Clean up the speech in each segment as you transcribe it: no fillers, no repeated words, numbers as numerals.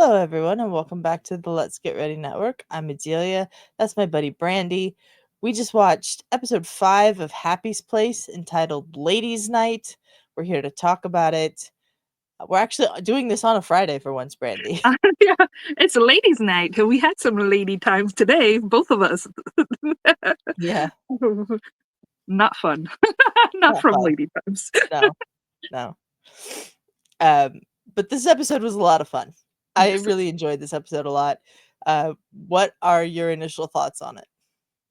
Hello, everyone, and welcome back to the Let's Get Ready Network. I'm Adelia. That's my buddy Brandi. We just watched episode 5 of Happy's Place entitled Ladies' Night. We're here to talk about it. We're actually doing this on a Friday for once, Brandi. Yeah, it's a ladies' night. We had some lady times today, both of us. Yeah, Not fun. Not not from fun. lady times. No, no. Um, but this episode was a lot of fun. I Yes. really enjoyed this episode a lot. What are your initial thoughts on it?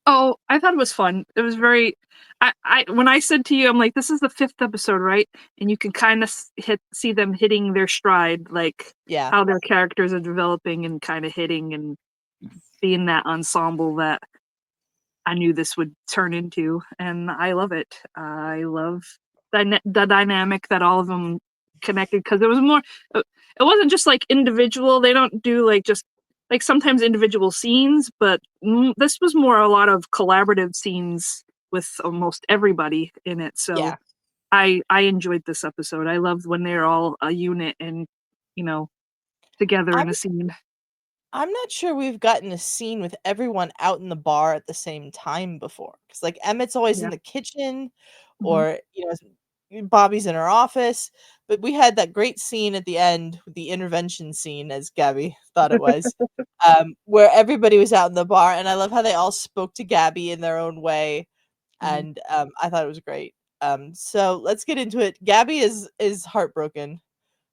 Oh, I thought it was fun. It was very. I when I said to you, I'm like, this is the 5th episode, right? And you can kind of see them hitting their stride, like Yeah, how their characters are developing and kind of hitting and being that ensemble that I knew this would turn into, and I love it. I love the dynamic that all of them connected because it was more. It wasn't just like individual. They don't do like just like sometimes individual scenes, but this was more a lot of collaborative scenes with almost everybody in it. So yeah. I enjoyed this episode. I loved when they're all a unit and you know together in I'm a scene. I'm not sure we've gotten a scene with everyone out in the bar at the same time before. Because like, Emmett's always in Yeah. the kitchen Mhm. or, Bobby's in her office, but we had that great scene at the end, the intervention scene, as Gabby thought it was, where everybody was out in the bar, and I love how they all spoke to Gabby in their own way, Mhm. and, I thought it was great. So let's get into it. Gabby is heartbroken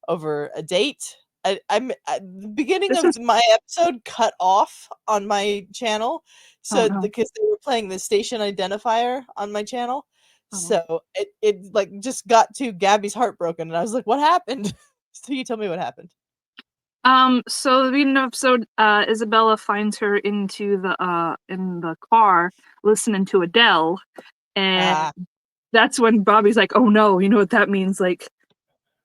over a date. The beginning This of is. my episode cut off on my channel, Oh so no. because they were playing the station identifier on my channel, Oh. so it like just got to Gabby's heartbroken, and I was like, "What happened?" So you tell me what happened. So the beginning of the episode, Isabella finds her in the car listening to Adele, and Ah, that's when Bobby's like, "Oh no, you know what that means? Like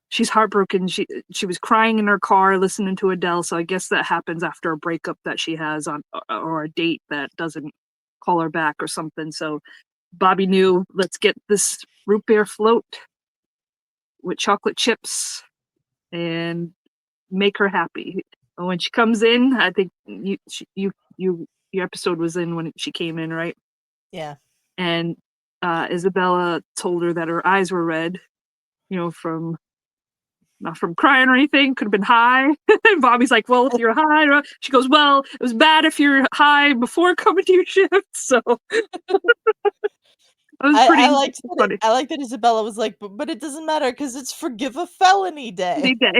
she's heartbroken. She was crying in her car listening to Adele. So I guess that happens after a breakup that she has on or a date that doesn't call her back or something. So Bobby knew, let's get this root beer float with chocolate chips and make her happy. When she comes in, I think your episode was in when she came in, right? yeah. And Isabella told her that her eyes were red, from not from crying or anything, could have been high. And Bobby's like, well, if you're high, she goes, well, it was bad if you're high before coming to your shift. So it was I pretty liked that funny. I liked that Isabella was like, "But it doesn't matter because it's forgive a felony day." Funny day.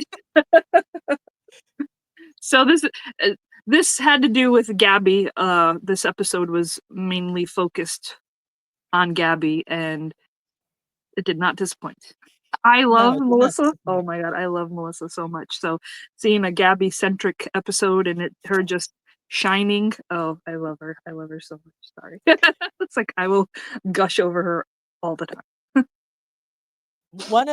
So this had to do with Gabby. This episode was mainly focused on Gabby, and it did not disappoint. I No, love it did not Melissa. Oh disappoint. my god, I love Melissa so much. So seeing a Gabby centric episode and her just shining. Oh, I love her. I love her so much. Sorry. It's like I will gush over her all the time. One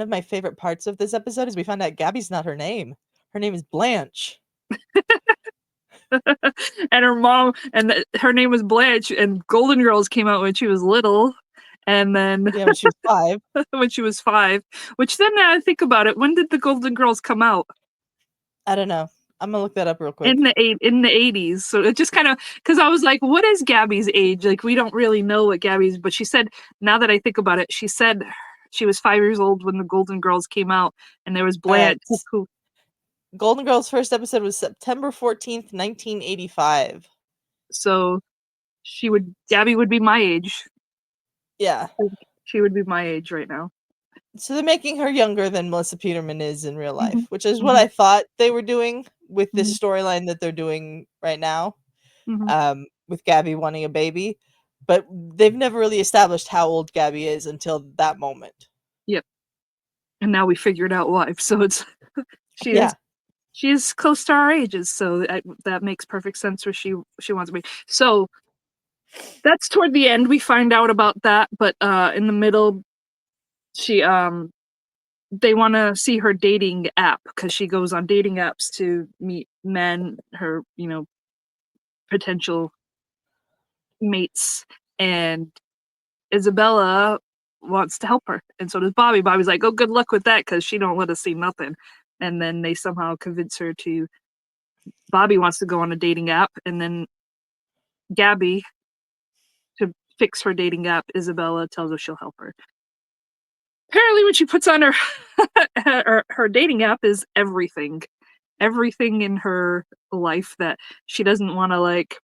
of my favorite parts of this episode is we found out Gabby's not her name. Her name is Blanche. And her mom and her name was Blanche, and Golden Girls came out when she was little. And then Yeah, when she was 5. when she was 5, which then now I think about it, when did the Golden Girls come out? I don't know. I'm gonna look that up real In quick. the 80s. So it just kind of, because I was like, what is Gabby's age? Like we don't really know what Gabby's, but she said, now that I think about it, she said she was 5 years old when the Golden Girls came out, and there was Alright, Blanche who. Golden Girls' first episode was September 14th, 1985. So Gabby would be my age. Yeah. She would be my age right now. So they're making her younger than Melissa Peterman is in real Mhm, life, which is what mhm, I thought they were doing with this mhm, storyline that they're doing right now, mhm. with Gabby wanting a baby, but they've never really established how old Gabby is until that moment. Yep. And now we figured out why. So it's she is Yeah. she is close to our ages, so that makes perfect sense where she wants to be. So that's toward the end we find out about that, but in the middle she they want to see her dating app because she goes on dating apps to meet men, her potential mates, and Isabella wants to help her, and so does Bobby. Bobby's like, "Oh, good luck with that," because she don't let us see nothing. And then they somehow convince her to. Bobby wants to go on a dating app, and then Gabby, to fix her dating app, Isabella tells her she'll help her. Apparently, when she puts on her her dating app is everything in her life that she doesn't want to like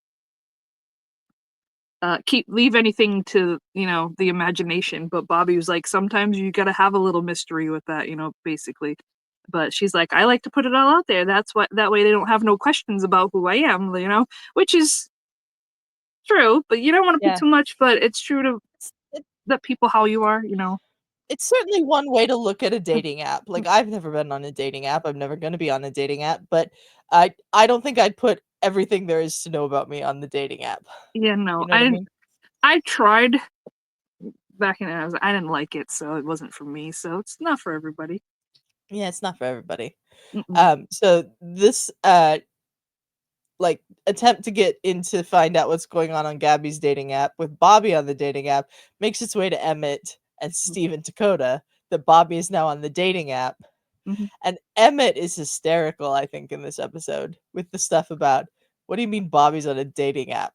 leave anything to the imagination. But Bobby was like, sometimes you gotta have a little mystery with that, basically. But she's like, I like to put it all out there. That's what that way they don't have no questions about who I am, which is true. But you don't want to put Yeah. too much. But it's true to It let people how you are. it's certainly one way to look at a dating app. Like, I've never been on a dating app. I'm never gonna be on a dating app, but I don't think I'd put everything there is to know about me on the dating app. Yeah, no, You know what I mean? I tried back in I didn't like it, so it wasn't for me. So it's not for everybody. Yeah, it's not for everybody. Mm-mm. So this like attempt to get in to find out what's going on Gabby's dating app with Bobby on the dating app makes its way to Emmett and Steve and Dakota. That Bobby is now on the dating app, Mm-hmm. and Emmett is hysterical. I think in this episode with the stuff about what do you mean Bobby's on a dating app?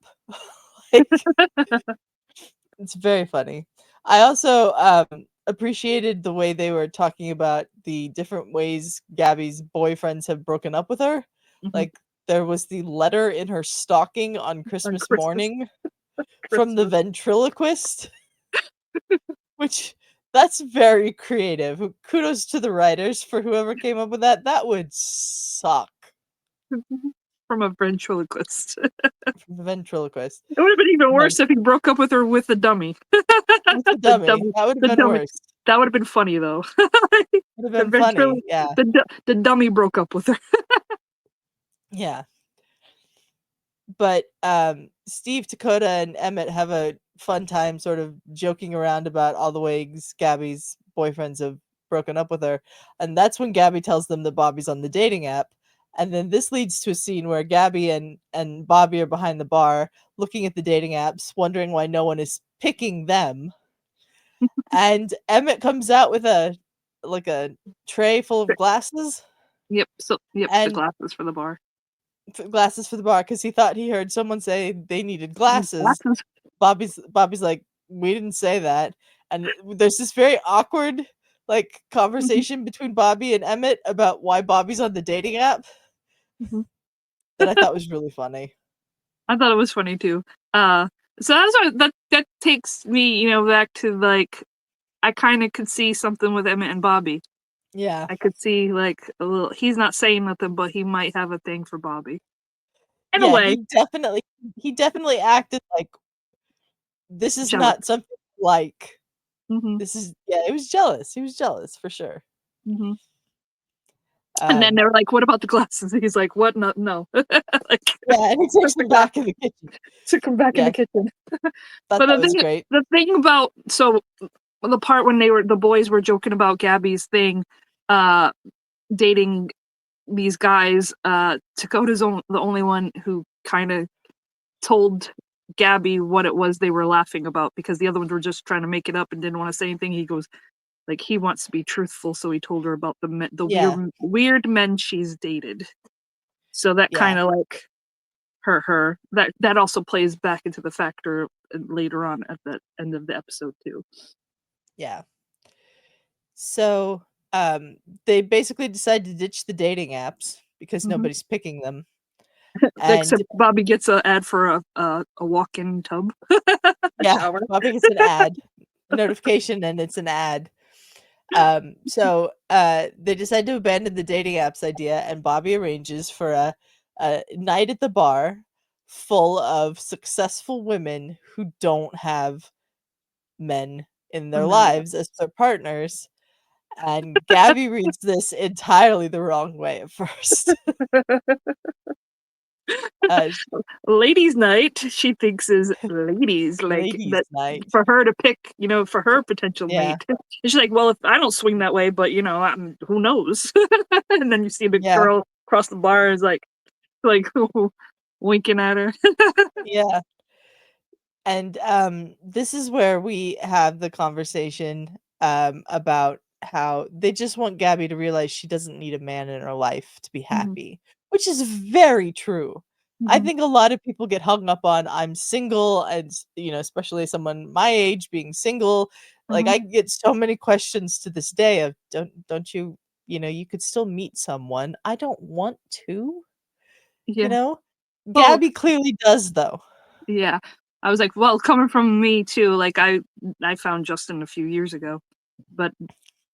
Like, it's very funny. I also appreciated the way they were talking about the different ways Gabby's boyfriends have broken up with her. Mm-hmm. Like, there was the letter in her stocking on On Christmas Christmas, morning from the Christmas. ventriloquist, which that's very creative. Kudos to the writers for whoever came up with that. That would suck. From a ventriloquist. From the ventriloquist. It would have been even Um, worse if he broke up with her with the dummy. with the The dummy. dummy. That would have The been dummy. worse. That would have been funny though. Would have The been funny. Yeah. the dummy broke up with her. Yeah. But Steve, Dakota, and Emmett have a fun time sort of joking around about all the ways Gabby's boyfriends have broken up with her. And that's when Gabby tells them that Bobby's on the dating app. And then this leads to a scene where Gabby and Bobby are behind the bar looking at the dating apps, wondering why no one is picking them. And Emmett comes out with a tray full of glasses Yep. So the and glasses for the bar. glasses for the bar because he thought he heard someone say they needed glasses. Glasses. Bobby's like, we didn't say that. And there's this very awkward like conversation between Bobby and Emmett about why Bobby's on the dating app that I thought was really funny. I thought it was funny too. So that's what that takes me, back to like I kind of could see something with Emmett and Bobby. Yeah. I could see like a little. He's not saying nothing, but he might have a thing for Bobby. In a Yeah, way, he definitely acted like this is jealous. not something like hmm this is yeah, he was jealous. He was jealous for sure. hmm And then Um they're like, "What about the glasses?" And he's like, "What? No, no." Like yeah, and he takes them back in the kitchen. to come back in the Yeah, kitchen. thought But that was great. the thing about the part when the boys were joking about Gabby's thing, uh, dating these guys. Dakota's the only one who kind of told Gabby what it was they were laughing about because the other ones were just trying to make it up and didn't want to say anything. He goes like he wants to be truthful, so he told her about the Yeah, weird men she's dated. So that yeah, kind of like hurt her. That also plays back into the factor later on at the end of the episode too. yeah. So, they basically decide to ditch the dating apps because hmm nobody's picking them. And Except Bobby gets an ad for a walk-in tub, a yeah, shower. Bobby gets an ad, a notification, and it's an ad. They decide to abandon the dating apps idea, and Bobby arranges for a night at the bar full of successful women who don't have men in their In their lives as their partners. And Gabby reads this entirely the wrong way at first. Sh ladies' night, she thinks is ladies, like ladies' that night. for her to pick, for her potential Yeah, mate. And she's like, well, if I don't swing that way, but who knows? And then you see the yeah, girl across the bar is like winking at her. yeah. And this is where we have the conversation about how they just want Gabby to realize she doesn't need a man in her life to be Mhm, happy, which is very true. I mhm, think a lot of people get hung up on I'm single and especially someone my age being single. Like mhm. I get so many questions to this day of don't you you could still meet someone. I don't want to, you Yeah. know? Well, Gabby clearly does though. yeah. I was like, well, coming from me too, like I found Justin a few years ago, but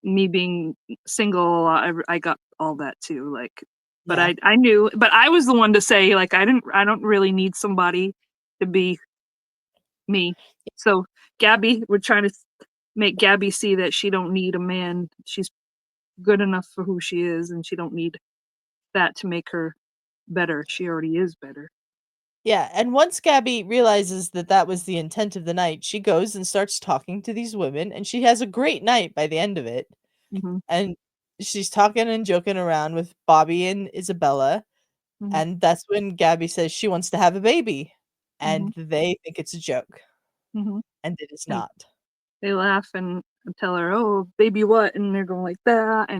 me being single, I got all that too, like, but Yeah. I knew, but I was the one to say, like, I don't really need somebody to be me. So Gabby, we're trying to make Gabby see that she don't need a man. She's good enough for who she is, and she don't need that to make her better. She already is better. Yeah, and once Gabby realizes that that was the intent of the night, she goes and starts talking to these women, and she has a great night by the end of it. Mhm, And she's talking and joking around with Bobby and Isabella, mhm, and that's when Gabby says she wants to have a baby, mhm, and they think it's a joke, mhm, and it is and not. they laugh and tell her, "Oh, baby, what?" And they're going like that,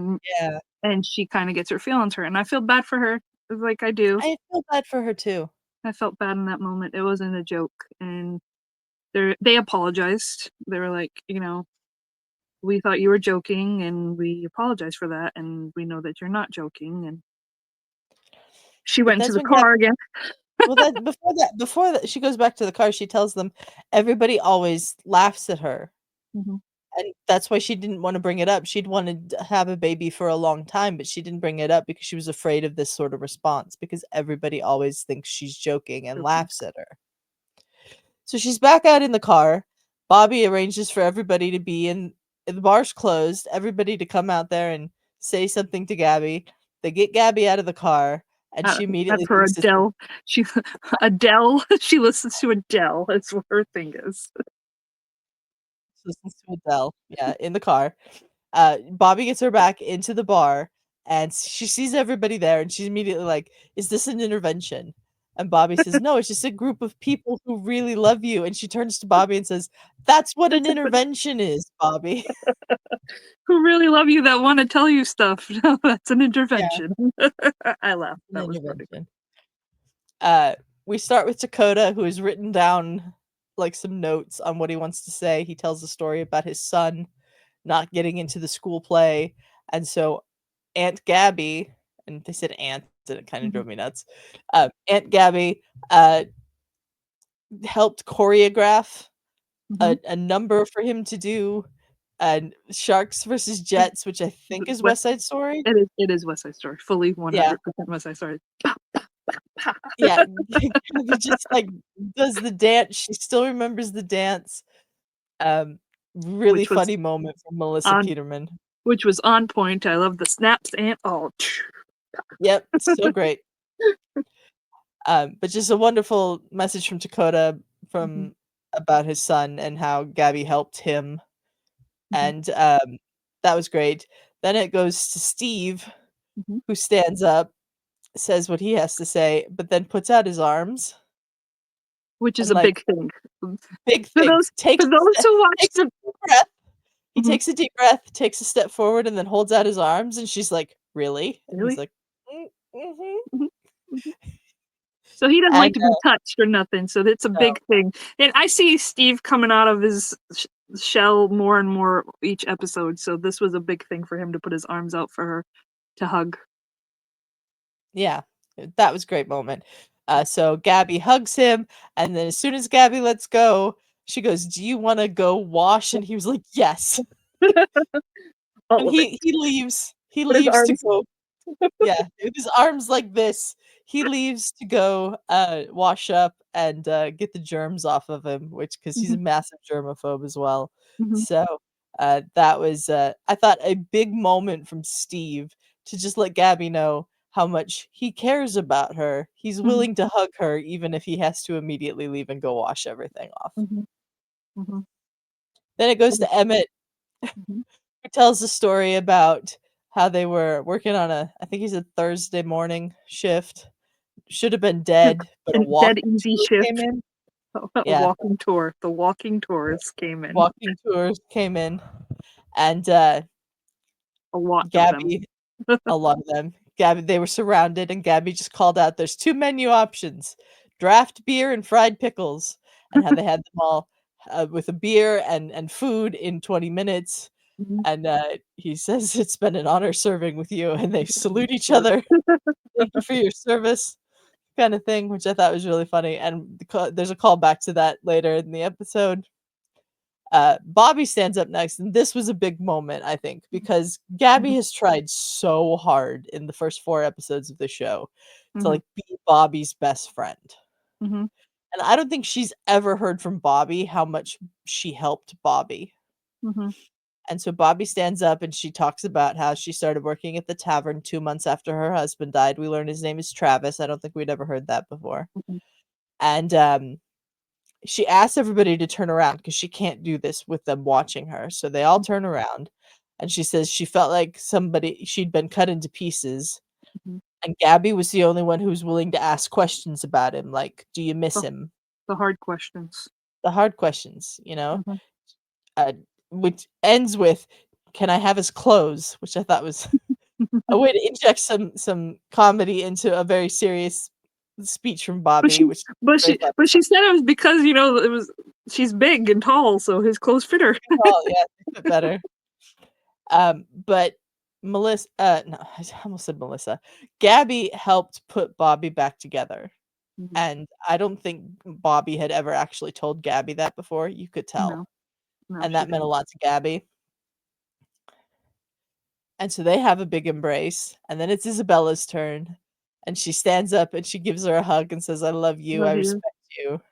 Yeah, and she kinda gets her feelings hurt, and I feel bad for her, like I do. I feel bad for her too. I felt bad in that moment. It wasn't a joke, and they apologized. They were like, "We thought you were joking, and we apologize for that, and we know that you're not joking," and she But went to that's the when Gabby car again. well, then before that she goes back to the car, she tells them everybody always laughs at her. Mhm, And that's why she didn't wanna bring it up. She'd wanted to have a baby for a long time, but she didn't bring it up because she was afraid of this sort of response because everybody always thinks she's joking and joking. laughs at her. So she's back out in the car. Bobby arranges for everybody to be in the bar's closed, everybody to come out there and say something to Gabby. They get Gabby out of the car, and she Have immediately her thinks it's Adele. She Adele, she listens to Adele, that's what her thing is. listens to Adele, yeah, in the car. Bobby gets her back into the bar, and she sees everybody there, and she's immediately like, "Is this an intervention?" And Bobby says, "No, it's just a group of people who really love you." And she turns to Bobby and says, "That's what an intervention is, Bobby." Who really love you that wanna tell you stuff. No, that's an Yeah, intervention. I laughed, an that was funny. intervention. Uh, we start with Dakota, who has written down like some notes on what he wants to say. He tells a story about his son not getting into the school play, and so Aunt Gabby, and they said aunt, and it kinda Mhm, drove me nuts. Aunt Gabby, helped choreograph mhm. a number for him to do, and Sharks versus It Jets, which I the think is West West Side Story? it is West Side Story, fully Yeah, 100% West Side Story. yeah, Gabby just, like, does the dance, she still remembers the dance. Um, really Which was funny moment from Melissa on Peterman. which was on point, I love the snaps and all. Yep, so great. But just a wonderful message from Dakota Mhm, from about his son and how Gabby helped him, mhm, and, that was great. Then it goes to Steve, mhm. who stands up, says what he has to say, but then puts out his arms Which is and, a like, big thing. big For thing, those for those who watched takes a the deep breath. He Mhm, takes a deep breath, takes a step forward, and then holds out his arms, and she's like, "Really?" And he's really? like, mhm." Mhm, mhm. So he doesn't like And, to be touched or nothing, so that's a no. big thing. And I see Steve coming out of his shell more and more each episode, so this was a big thing for him to put his arms out for her to hug. Yeah, that was a great moment. So Gabby hugs him, and then as soon as Gabby lets go, she goes, "Do you wanna go wash?" And he was like, "Yes." And All of it. he Put his leaves to arms go. Yeah, with his arms like this, he leaves to go, wash up and, get the germs off of him, which because he's a Mhm, massive germaphobe as well. mhm, So, that was, I thought a big moment from Steve to just let Gabby know how much he cares about her. He's mhm, willing to hug her even if he has to immediately leave and go wash everything off. mhm, mhm. Then it goes That is to Emmett, mhm. who tells the story about how they were working on a I think he's a Thursday morning shift. Should have been Yep, dead, but a and dead walking easy crew came shift. in. A Yeah. walking tour. The walking tours came in. Walking tours came in, and A lot of them. Gabby, a lot of them. Gabby, they were surrounded, and Gabby just called out, "There's 2 menu options: draft beer and fried pickles," and how they had them all, with a beer and food in 20 minutes, Mhm. and, he says, "It's been an honor serving with you," and they salute each other. "Thank you for your service," kinda thing, which I thought was really funny, and there's a callback to that later in the episode. Bobby stands up next, and this was a big moment, I think, because Gabby Mhm. has tried so hard in the first 4 episodes of the show to, Mhm. like, be Bobby's best friend, Mhm. and I don't think she's ever heard from Bobby how much she helped Bobby, Mhm. and so Bobby stands up, and she talks about how she started working at the tavern 2 months after her husband died. We learn his name is Travis. I don't think we'd ever heard that before, Mhm. and, she asks everybody to turn around because she can't do this with them watching her, so they all turn around, and she says she felt like she'd been cut into pieces, Mhm. and Gabby was the only one who was willing to ask questions about him, like, "Do you miss The him?" the hard questions. The hard questions, you know? Mhm. Uh, which ends with, "Can I have his clothes?" Which I thought was a way to inject some comedy into a very serious speech from But Bobby, she which is but very she funny. but she said it was because, she's big and tall, so his clothes fit her. Oh, yeah, they fit better. But no, I almost said Melissa. Gabby helped put Bobby back together, Mhm. and I don't think Bobby had ever actually told Gabby that before, you could tell, No, no, and she that meant a didn't. lot to Gabby, and so they have a big embrace, and then it's Isabella's turn, and she stands up and she gives her a hug and says, "I love you, I Love you. respect you."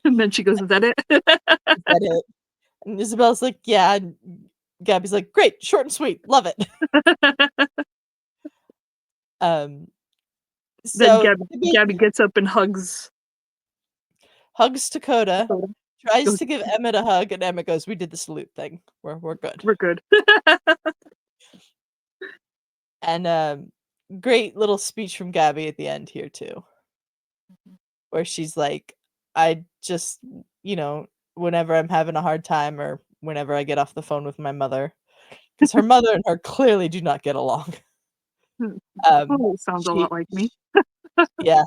And then she goes, "Is that it?" Is that it? And Isabella's like, "Yeah," and Gabby's like, "Great, short and sweet, love it." Um, Then so Gabby Gabby gets up and hugs Dakota, Dakota. tries Goes, to give Emmett a hug, and Emmett goes, "We did the salute thing. We're good." "We're good." And, great little speech from Gabby at the end here too, where she's like, "I just, you know, whenever I'm having a hard time or whenever I get off the phone with my mother, because her mother and her clearly do not get along." Oh, sounds a lot She like me. yeah,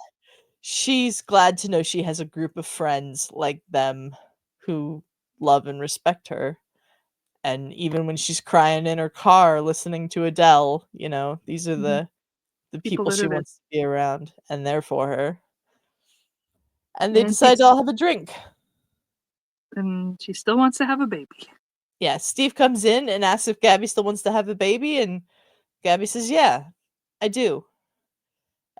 she's glad to know she has a group of friends like them who love and respect her. And even when she's crying in her car listening to Adele, these are Mhm. the People people that she are there. wants to be around and there for her. And they And decide to all have a drink. she still wants to have a baby. Yeah, Steve comes in and asks if Gabby still wants to have a baby, and Gabby says, "Yeah, I do."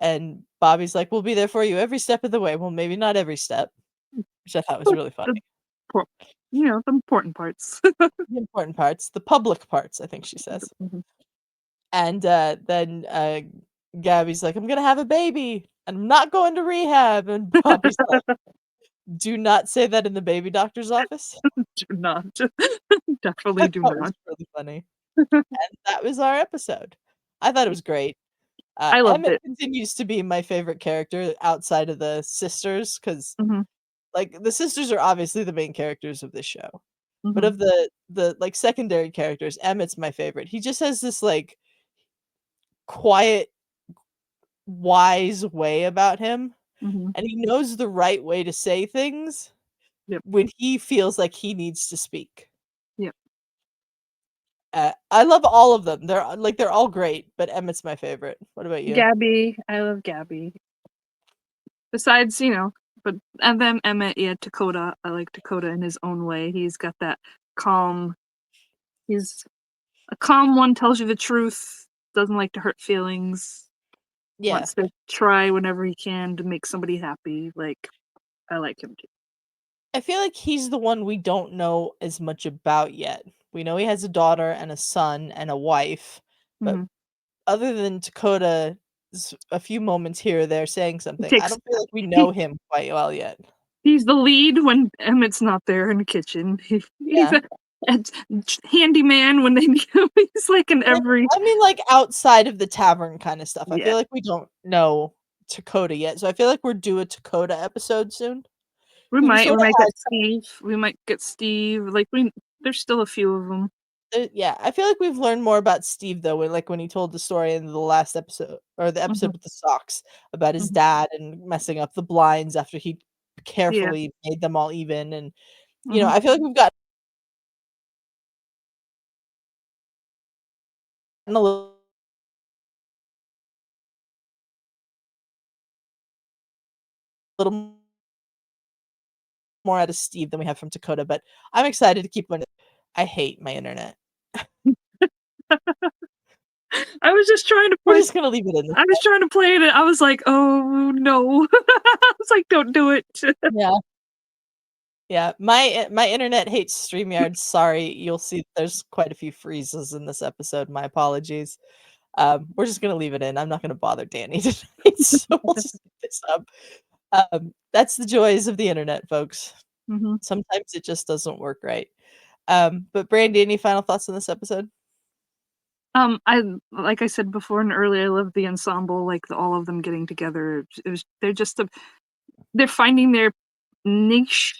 And Bobby's like, "We'll be there for you every step of the way." Well, maybe not every step, which I thought was But really funny. the por the important parts. The important parts, the public parts, I think she says. Mhm. And, then, Gabby's like, "I'm gonna have a baby, and I'm not going to rehab," and Bobby's like, "Do not say that in the baby doctor's office." Do not. Definitely I do thought was not. really funny, and that was our episode. I thought it was great. I loved Emmett it. continues to be my favorite character outside of the sisters, because Mhm. like, the sisters are obviously the main characters of this show, but Mhm. of like, secondary characters, Emmett's my favorite. He just has this, like, quiet, wise way about him, Mhm. and he knows the right way to say things Yep. when he feels like he needs to speak. Yep. I love all of them. They're all great, but Emmett's my favorite. What about you? Gabby, I love Gabby. Besides, but and then Emmett, yeah, Dakota. I like Dakota in his own way. He's got that calm. He's a calm one, tells you the truth, doesn't like to hurt feelings, Yeah. wants to try whenever he can to make somebody happy. Like, I like him too. I feel like he's the one we don't know as much about yet. We know he has a daughter and a son and a wife, but Mhm. other than Dakota's a few moments here or there saying It something, I takes don't feel like we know he him quite well yet. he's the lead when Emmett's not there in the kitchen. He's Yeah. a handyman when they need him. He's like in Like, every I mean, like, outside of the tavern kinda stuff. I yeah. feel like we don't know Dakota yet, so I feel like we're due a Dakota episode soon. We We might sorta get had Steve. We might get Steve. Like there's still a few of them. yeah, I feel like we've learned more about Steve though, when he told the story in the last episode or the Hmm. episode with the socks about his Hmm. dad and messing up the blinds after he Yeah. carefully made them all even, and Hmm. I feel like we've gotten a little more out of Steve than we have from Dakota, but I'm excited to keep on. I hate my internet. I was just trying to We're play. just gonna leave it in this. I was trying to play it. And I was like, oh no. I was like, don't do it. Yeah. Yeah, my internet hates StreamYard, sorry, you'll see there's quite a few freezes in this episode, my apologies. We're just gonna leave it in, I'm not gonna bother Danny tonight, so we'll just leave this up. That's the joys of the internet, folks. Hmm. Sometimes it just doesn't work right. But Brandi, any final thoughts on this episode? I like I said before and earlier, I love the ensemble, like all of them getting together. They're just they're finding their niche.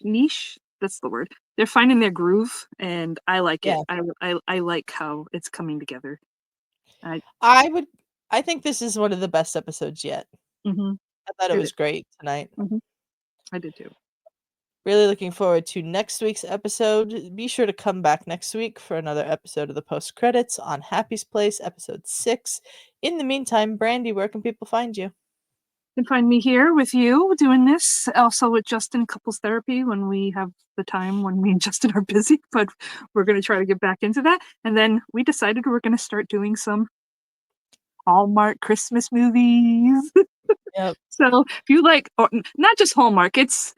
That's the word. They're finding their groove, and I like it. Yeah, I like how it's coming together. I I would I think this is one of the best episodes yet. Mhm. I thought it It is. was great tonight. Mhm. I did too. Really looking forward to next week's episode. Be sure to come back next week for another episode of the post credits on Happy's Place, episode 6. In the meantime, Brandi, where can people find you? You can find me here with you doing this, also with Justin couples therapy when we have the time when me and Justin are busy, but we're gonna try to get back into that. And then we decided we're gonna start doing some Hallmark Christmas movies. Yep. So if you like, or not just Hallmark, it's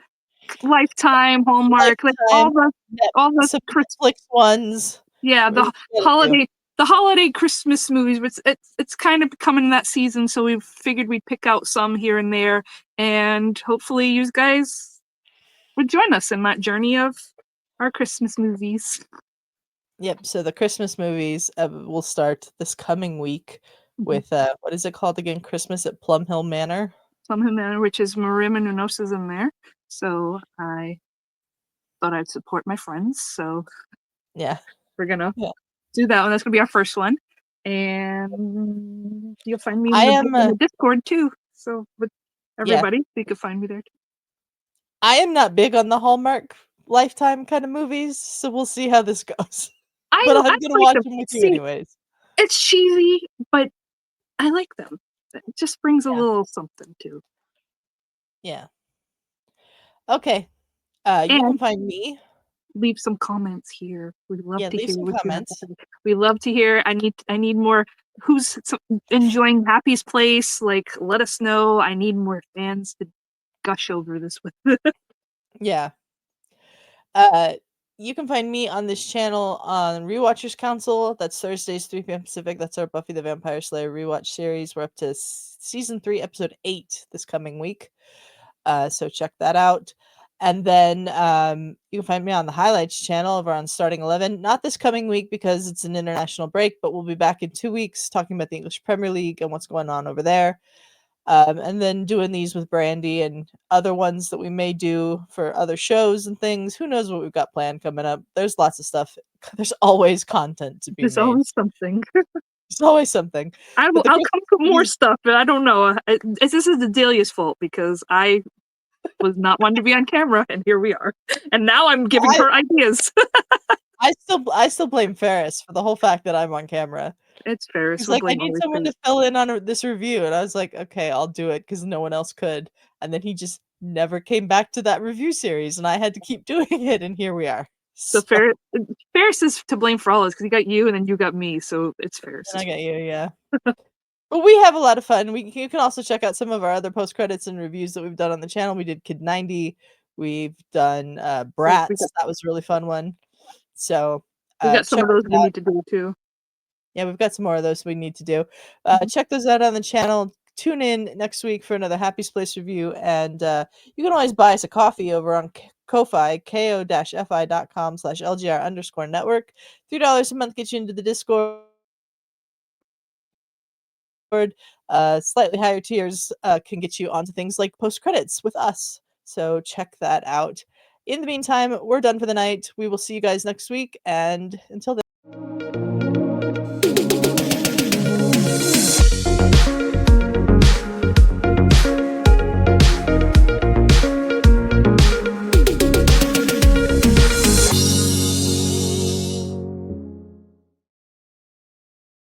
Lifetime, Hallmark, like Lifetime, net all the some Chris Netflix ones. yeah, We're the just gonna do. holiday Christmas movies. But it's kind of coming that season, so we figured we'd pick out some here and there, and hopefully you guys would join us in that journey of our Christmas movies. Yep, so the Christmas movies will start this coming week Mhm. with what is it called again? Christmas at Plum Hill Manor. Somehow, which is Maria Menounos is in there, so I thought I'd support my friends. So Yeah. we're gonna Yeah. do that one. That's gonna be our first one, and you'll find me I in am the Discord too. So with yeah. everybody, you can find me there. I am not big on the Hallmark Lifetime kind of movies, so we'll see how this goes. But I I'm gonna like watch them. them with you See, anyways. it's cheesy, but I like them. It just brings a Yeah, little something too. yeah. Okay, you And can find me. leave some comments here. We'd love Yeah, to leave hear some what you have to comments. say. We love to hear. I need more. Who's enjoying Happy's Place? Like, let us know. I need more fans to gush over this with. Yeah. Uh, you can find me on this channel on Rewatchers Council. That's Thursdays, 3 p.m. Pacific. That's our Buffy the Vampire Slayer rewatch series. We're up to season 3, episode 8 this coming week. So check that out. And then you can find me on the Highlights channel over on Starting 11. Not this coming week because it's an international break, but we'll be back in 2 weeks talking about the English Premier League and what's going on over there. And then doing these with Brandi and other ones that we may do for other shows and things. Who knows what we've got planned coming up? There's lots of stuff. There's always content to be There's made. always something. There's always something. But the I'll Christmas come up with more movies, stuff, but I don't know. This is Adelia's fault because I was not one to be on camera, and here we are. And now I'm giving I her ideas. I still blame Ferris for the whole fact that I'm on camera. It's Ferris. He's We'll like, "I blame need always someone Ferris. to fill in on this review," and I was like, "Okay, I'll do it," because no one else could. And then he just never came back to that review series, and I had to keep doing it, and here we are. So So, Ferris is to blame for all this because he got you and then you got me. So it's and Ferris's I fault. get you, yeah. But we have a lot of fun. You can also check out some of our other post credits and reviews that we've done on the channel. We did Kid 90. We've done We Bratz. That was a really fun one. So got some check of those those we out. need to do too. Yeah, we've got some more of those we need to do. Mhm. Check those out on the channel. Tune in next week for another Happy's Place review. And you can always buy us a coffee over on Ko-Fi, ko-fi.com/LGR_network. $3 a month gets you into the Discord. Slightly higher tiers can get you onto things like post credits with us. So check that out. In the meantime, we're done for the night. We will see you guys next week. And until then,